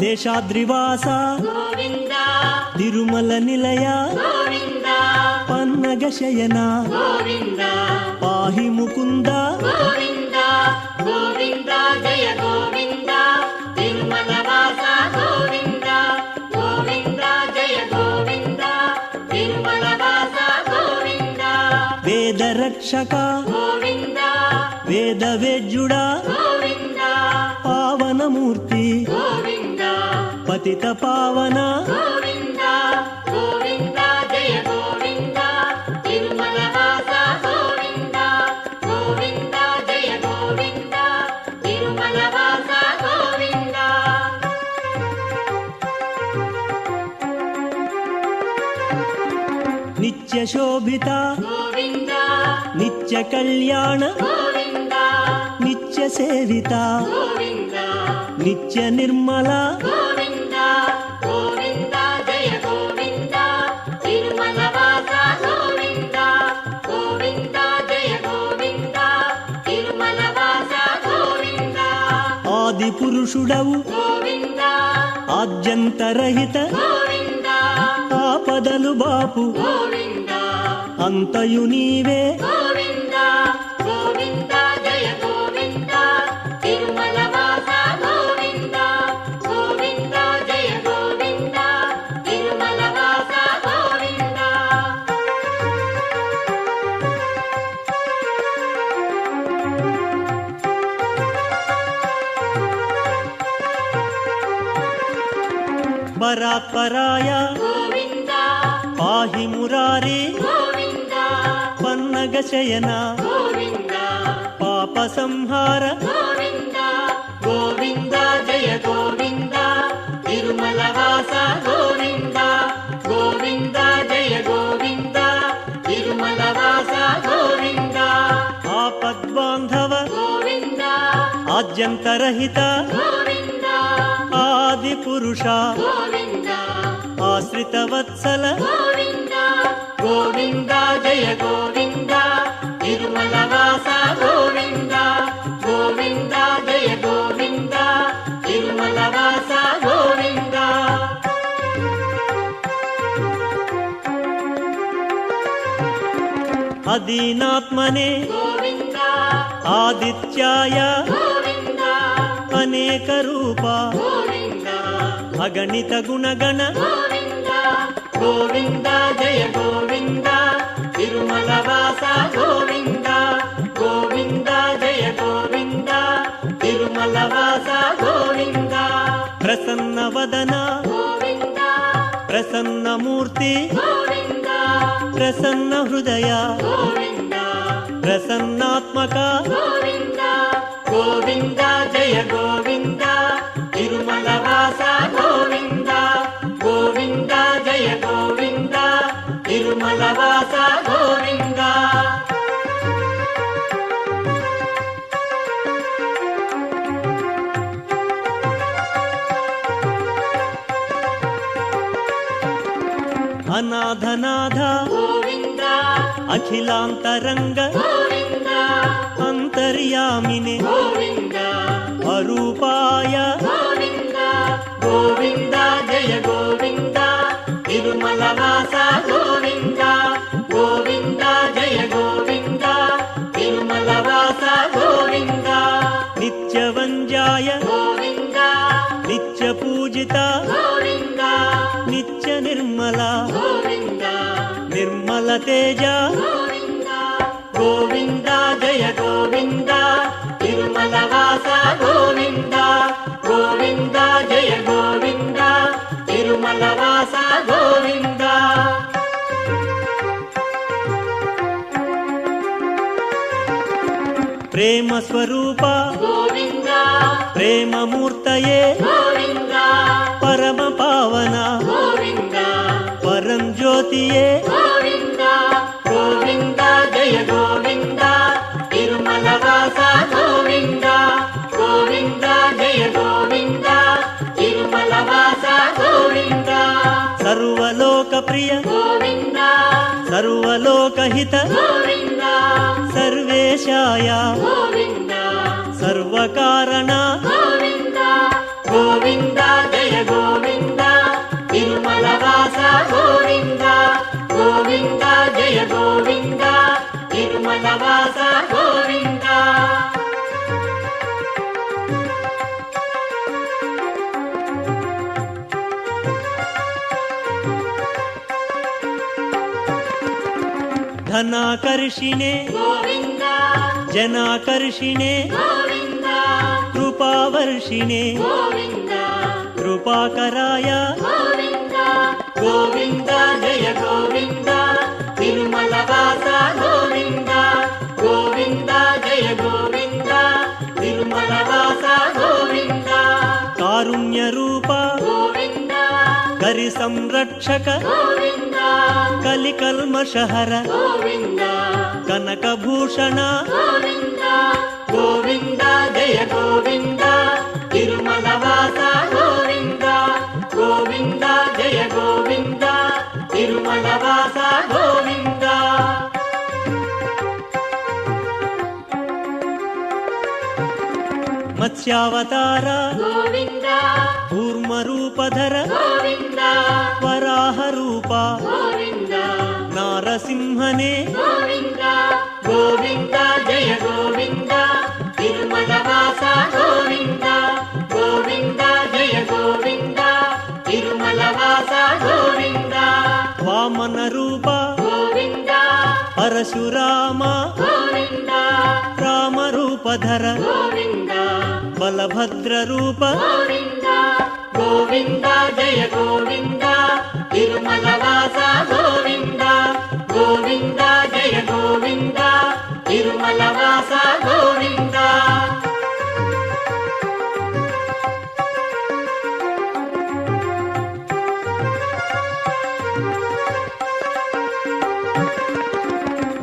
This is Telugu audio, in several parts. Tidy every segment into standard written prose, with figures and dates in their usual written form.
శేషాద్రివాస గోవింద తిరుమల నిలయ గోవింద పన్నగ శయన గోవింద పాహి ముకుంద గోవింద గోవింద జయ గోవింద తిరుమల వాస గోవింద గోవింద జయ గోవింద తిరుమల వాస గోవింద వేద రక్షక గోవింద వేద వేద్యుడా గోవింద పావనమూర్తి గోవింద పతిత పావన గోవింద గోవింద జయ గోవింద తిరుమల వాస గోవింద గోవింద జయ గోవింద తిరుమల వాస గోవింద నిత్య శోభిత గోవింద నిత్య కళ్యాణ గోవింద నిత్య సేవిత గోవింద నిత్య నిర్మల గోవింద గోవింద జయ గోవింద తిరుమల వాస గోవింద గోవింద జయ గోవింద తిరుమల వాస గోవింద ఆది పురుషుడవు గోవింద ఆద్యంతరహిత గోవింద ఆపదలు బాపు గోవింద అంతయు నీవే గోవింద గోవింద జయ గోవింద తిరుమల వాస గోవింద గోవింద జయ గోవింద తిరుమల వాస గోవింద పరాత్పరాయ గోవింద పాహి మురారి గోవింద పన్నగ శయన గోవింద పాప సంహార గోవింద గోవింద జయ గోవింద తిరుమల వాస గోవింద గోవింద జయ గోవింద తిరుమల వాస గోవింద ఆపద్బాంధవ గోవింద ఆద్యంతరహిత గోవింద ఆది పురుష గోవింద ఆశ్రిత వత్సల గోవింద గోవింద జయ గోవింద తిరుమల వాస గోవింద గోవింద జయ గోవింద తిరుమల వాస గోవింద అదీనాత్మనే గోవింద ఆదిత్యాయ గోవింద అనేక రూప గోవింద అగణిత గుణగణ గోవింద గోవింద జయ గోవింద తిరుమల వాస గోవింద గోవింద జయ గోవింద తిరుమల వాస గోవింద ప్రసన్న వదన గోవింద ప్రసన్న మూర్తి గోవింద ప్రసన్న హృదయ గోవింద ప్రసన్నాత్మక గోవింద గోవింద జయ గోవింద తిరుమల వాస గోవింద గోవింద జయ గోవింద తిరుమల వాస గోవింద అనాథనాథ గోవింద అఖిలాంతరంగ గోవింద అంతర్యామినే గోవింద అరూపాయ గోవింద గోవింద జయ గోవింద తిరుమల వాస గోవింద గోవింద జయ గోవింద తిరుమల వాస గోవింద నిత్యవంజాయ గోవింద నిత్య పూజిత గోవింద నిత్య నిర్మల గోవింద నిర్మల తేజ గోవింద గోవింద జయ గోవింద తిరుమల వాస గోవింద గోవింద జయ గోవింద తిరుమల వాస గోవింద ప్రేమ స్వరూప గోవింద ప్రేమ మూర్తయే గోవింద పరమ పావన గోవింద పరం జ్యోతియే గోవింద గోవింద జయ గోవింద తిరుమల వాస గోవింద గోవింద జయ గోవింద తిరుమల వాస గోవింద సర్వలోక ప్రియ గోవింద సర్వలోకహిత గోవింద సర్వేశాయ గోవింద సర్వకారణ గోవింద గోవింద జయ ಧನಾಕರ್ಷಿಣೆ ಗೋವಿಂದ ಜನಾಕರ್ಷಿಣೆ ಗೋವಿಂದ ಕೃಪಾವರ್ಷಿಣೆ ಗೋವಿಂದ ಕೃಪಾಕರಾಯ ಗೋವಿಂದ ಗೋವಿಂದ ಜಯ ಗೋವಿಂದ ತಿರುಮಲ ವಾಸ ಗೋವಿಂದ ಗೋವಿಂದ ಜಯ ಗೋವಿಂದ ತಿರುಮಲ ವಾಸ ಗೋವಿಂದ ಕಾರುಣ್ಯ ರೂಪ ಗೋವಿಂದ ಕರಿ ಸಂರಕ್ಷಕ ಗೋವಿಂದ ಕಲಿಕಲ್ಮಷಹರ ಗೋವಿಂದ ಕನಕಭೂಷಣ ಗೋವಿಂದ ಗೋವಿಂದ ಜಯ ಗೋವಿಂದ ತಿರುಮಲ ವಾಸ ಗೋವಿಂದ ಗೋವಿಂದ ಜಯ ಗೋವಿಂದ ತಿರುಮಲ ವಾಸ ಗೋವಿಂದ ಮತ್ಸ್ಯಾವತಾರ ಗೋವಿಂದ ಕೂರ್ಮರೂಪಧರ ಗೋವಿಂದ ವರಾಹ ರೂಪ ಗೋವಿಂದ ನಾರಸಿಂಹನೇ ಗೋವಿಂದ ಗೋವಿಂದ ಜಯ ಗೋವಿಂದ ತಿರುಮಲ ವಾಸ ಗೋವಿಂದ ಗೋವಿಂದ ಜಯ ಗೋವಿಂದ ತಿರುಮಲ ವಾಸ ಗೋವಿಂದ ವಾಮನ ರೂಪ ಗೋವಿಂದ ಪರಶುರಾಮ ಗೋವಿಂದ ರಾಮರೂಪಧರ ಗೋವಿಂದ ಬಲಭದ್ರ ರೂಪ ಗೋವಿಂದ ಗೋವಿಂದ ಜಯ ಗೋವಿಂದ ತಿರುಮಲ ವಾಸ ಗೋವಿಂದ ಗೋವಿಂದ ಜಯ ಗೋವಿಂದ ತಿರುಮಲ ವಾಸ ಗೋವಿಂದ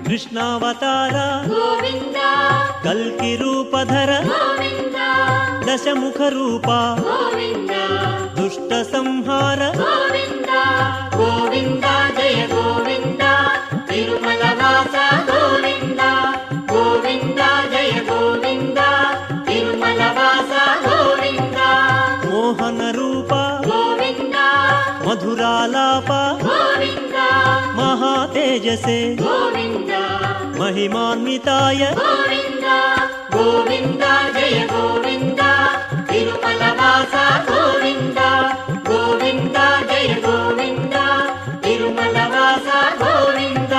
ಕೃಷ್ಣಾವತಾರ ಗೋವಿಂದ ಕಲ್ಕಿ ರೂಪಧರ ಗೋವಿಂದ ದಶಮುಖ ರೂಪ ಗೋವಿಂದ ದುಷ್ಟ ಸಂಹಾರ ಗೋವಿಂದ ಗೋವಿಂದ ಜಯ ಗೋವಿಂದ ತಿರುಮಲ ವಾಸ ಗೋವಿಂದ ಗೋವಿಂದ ಜಯ ಗೋವಿಂದ ತಿರುಮಲ ವಾಸ ಗೋವಿಂದ ಮೋಹನ ರೂಪ ಗೋವಿಂದ ಮಧುರಾಲಾಪ ಗೋವಿಂದ ಮಹಾತೇಜಸೆ ಗೋವಿಂದ ಮಹಿಮಾನ್ವಿತಾಯ ಗೋವಿಂದ ಗೋವಿಂದ ಜಯ ಗೋವಿಂದ ತಿರುಮಲ ವಾಸ ಗೋವಿಂದ ಗೋವಿಂದ ಜಯ ಗೋವಿಂದ ತಿರುಮಲ ವಾಸ ಗೋವಿಂದ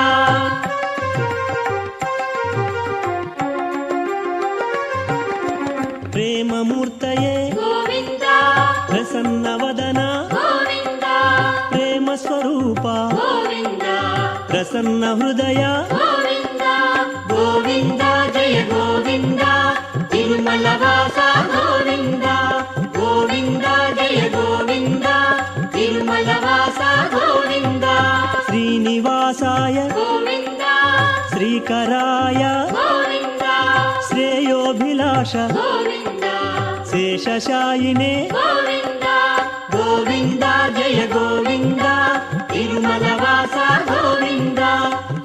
ಪ್ರೇಮ ಮೂರ್ತಯೇ ಗೋವಿಂದ ಪ್ರಸನ್ನವದನ ಗೋವಿಂದ ಪ್ರೇಮ ಸ್ವರೂಪ ಗೋವಿಂದ ಪ್ರಸನ್ನ ಹೃದಯ ಗೋವಿಂದ ಗೋವಿಂದ ಜಯ ಗೋವಿಂದ ತಿರುಮಲ ವಾಸ ಗೋವಿಂದ ಗೋವಿಂದ ಜಯ ಗೋವಿಂದ ತಿರುಮಲ ವಾಸ ಗೋವಿಂದ ಶ್ರೀನಿವಾಸಾಯ ಗೋವಿಂದ ಶ್ರೀಕರಾಯ ಗೋವಿಂದ ಶ್ರೇಯೋಭಿಲಾಷ ಗೋವಿಂದ ಶೇಷಶಾಯಿನೇ ಗೋವಿಂದ ಗೋವಿಂದ ಜಯ ಗೋವಿಂದ ತಿರುಮಲ ವಾಸ ಗೋವಿಂದ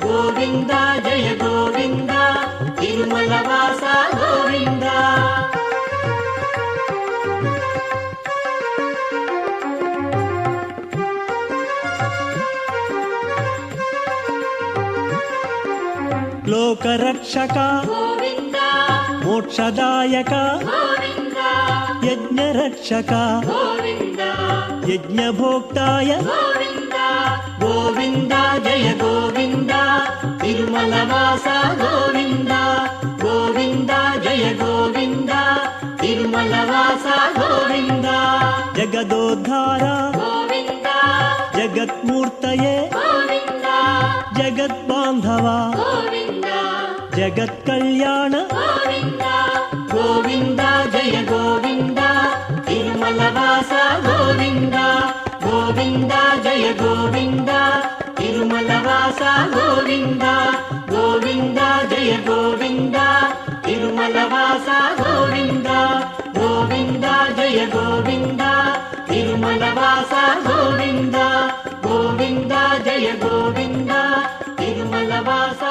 ಗೋವಿಂದ ಜಯ ಗೋವಿಂದ ತಿರುಮಲ ವಾಸ ಗೋವಿಂದ ಲೋಕರಕ್ಷಕ ಗೋವಿಂದ ಮೋಕ್ಷದಾಯಕ ಗೋವಿಂದ ಯಜ್ಞರಕ್ಷಕ ಗೋವಿಂದ ಯಜ್ಞಭೋಕ್ತಾಯ ಗೋವಿಂದ ಗೋವಿಂದ ಜಯ ಗೋವಿಂದ ತಿರುಮಲ ವಾಸ ಗೋವಿಂದ ಗೋವಿಂದ ಜಯ ಗೋವಿಂದ ತಿರುಮಲ ವಾಸ ಗೋವಿಂದ ಜಗದೋದ್ಧಾರ ಗೋವಿಂದ ಜಗತ್ಮೂರ್ತಯೇ ಗೋವಿಂದ ಜಗದ್ಬಾಂಧವ ಗೋವಿಂದ ಜಗತ್ಕಲ್ಯಾಣ ಗೋವಿಂದ ಗೋವಿಂದ ಜಯ ಗೋವಿಂದ ತಿರುಮಲ ವಾಸ ಗೋವಿಂದ ಗೋವಿಂದ ಜಯ ಗೋವಿಂದ ತಿರುಮಲ ವಾಸ ಗೋವಿಂದ ಗೋವಿಂದ ಜಯ ಗೋವಿಂದ ತಿರುಮಲ ವಾಸ ಗೋವಿಂದ ಗೋವಿಂದ ಜಯ ಗೋವಿಂದ ತಿರುಮಲ ವಾಸ ಗೋವಿಂದ ಗೋವಿಂದ ಜಯ ಗೋವಿಂದ ತಿರುಮಲ ವಾಸ